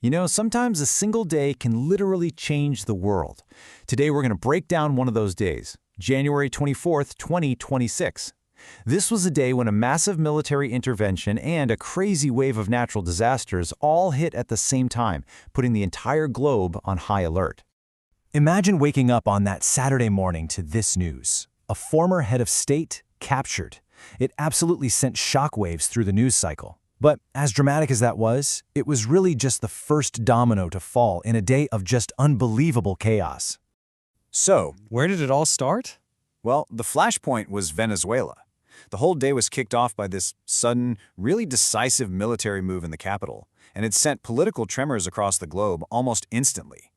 You know, sometimes a single day can literally change the world. Today we're going to break down one of those days, January 24th, 2026. This was a day when a massive military intervention and a crazy wave of natural disasters all hit at the same time, putting the entire globe on high alert. Imagine waking up on that Saturday morning to this news. A former head of state captured. It absolutely sent shockwaves through the news cycle. But as dramatic as that was, it was really just the first domino to fall in a day of just unbelievable chaos. So, where did it all start? Well, the flashpoint was Venezuela. The whole day was kicked off by this sudden, really decisive military move in the capital, and it sent political tremors across the globe almost instantly.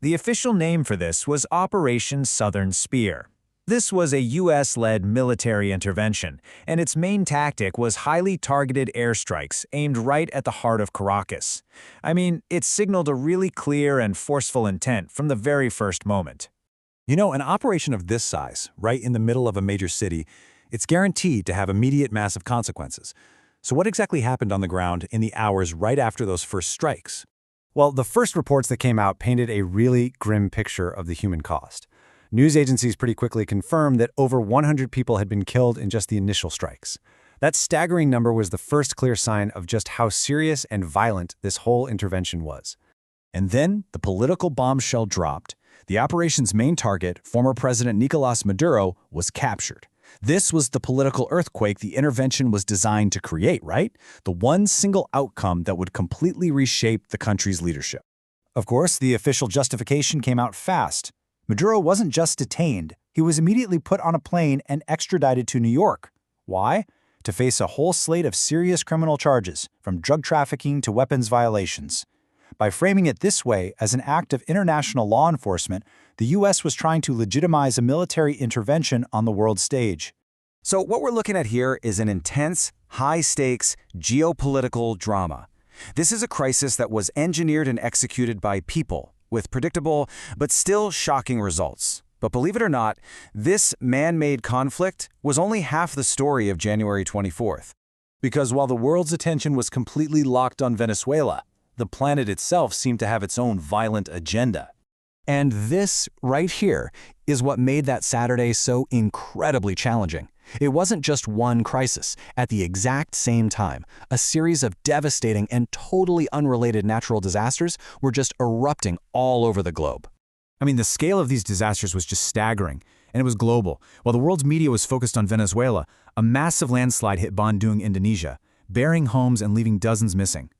The official name for this was Operation Southern Spear. This was a U.S.-led military intervention, and its main tactic was highly targeted airstrikes aimed right at the heart of Caracas. I mean, it signaled a really clear and forceful intent from the very first moment. You know, an operation of this size, right in the middle of a major city, it's guaranteed to have immediate massive consequences. So what exactly happened on the ground in the hours right after those first strikes? Well, the first reports that came out painted a really grim picture of the human cost. News agencies pretty quickly confirmed that over 100 people had been killed in just the initial strikes. That staggering number was the first clear sign of just how serious and violent this whole intervention was. And then the political bombshell dropped. The operation's main target, former President Nicolas Maduro, was captured. This was the political earthquake the intervention was designed to create, right? The one single outcome that would completely reshape the country's leadership. Of course, the official justification came out fast. Maduro wasn't just detained, he was immediately put on a plane and extradited to New York. Why? To face a whole slate of serious criminal charges, from drug trafficking to weapons violations. By framing it this way, as an act of international law enforcement, the U.S. was trying to legitimize a military intervention on the world stage. So what we're looking at here is an intense, high-stakes geopolitical drama. This is a crisis that was engineered and executed by people, with predictable but still shocking results. But believe it or not, this man-made conflict was only half the story of January 24th. Because while the world's attention was completely locked on Venezuela, the planet itself seemed to have its own violent agenda. And this, right here, is what made that Saturday so incredibly challenging. It wasn't just one crisis. At the exact same time, a series of devastating and totally unrelated natural disasters were just erupting all over the globe. I mean, the scale of these disasters was just staggering, and it was global. While the world's media was focused on Venezuela, a massive landslide hit Bandung, Indonesia, burying homes and leaving dozens missing.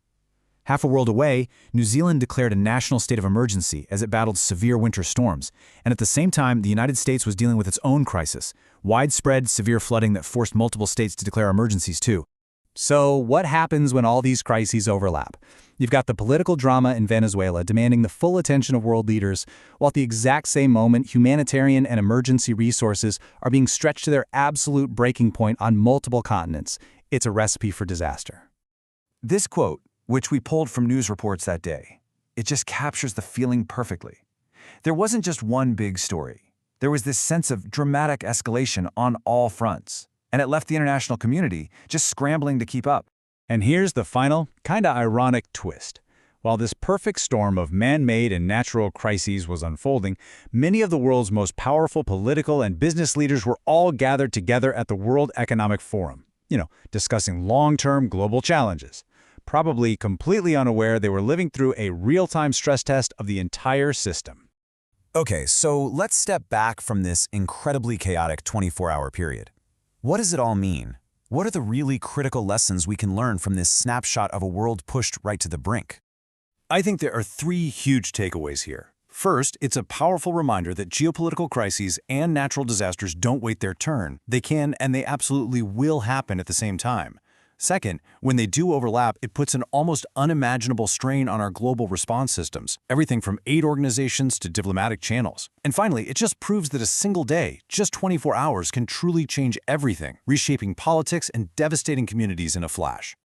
Half a world away, New Zealand declared a national state of emergency as it battled severe winter storms. And at the same time, the United States was dealing with its own crisis, widespread severe flooding that forced multiple states to declare emergencies too. So what happens when all these crises overlap? You've got the political drama in Venezuela demanding the full attention of world leaders, while at the exact same moment, humanitarian and emergency resources are being stretched to their absolute breaking point on multiple continents. It's a recipe for disaster. This quote, which we pulled from news reports that day, it just captures the feeling perfectly. There wasn't just one big story. There was this sense of dramatic escalation on all fronts, and it left the international community just scrambling to keep up. And here's the final, kinda ironic twist. While this perfect storm of man-made and natural crises was unfolding, many of the world's most powerful political and business leaders were all gathered together at the World Economic Forum, discussing long-term global challenges. Probably completely unaware they were living through a real-time stress test of the entire system. Okay, so let's step back from this incredibly chaotic 24-hour period. What does it all mean? What are the really critical lessons we can learn from this snapshot of a world pushed right to the brink? I think there are three huge takeaways here. First, it's a powerful reminder that geopolitical crises and natural disasters don't wait their turn. They can and they absolutely will happen at the same time. Second, when they do overlap, it puts an almost unimaginable strain on our global response systems, everything from aid organizations to diplomatic channels. And finally, it just proves that a single day, just 24 hours, can truly change everything, reshaping politics and devastating communities in a flash.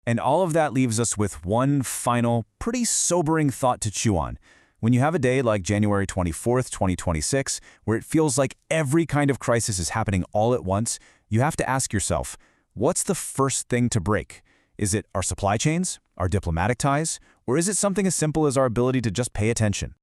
And all of that leaves us with one final, pretty sobering thought to chew on. When you have a day like January 24th, 2026, where it feels like every kind of crisis is happening all at once, you have to ask yourself, what's the first thing to break? Is it our supply chains, our diplomatic ties, Or is it something as simple as our ability to just pay attention?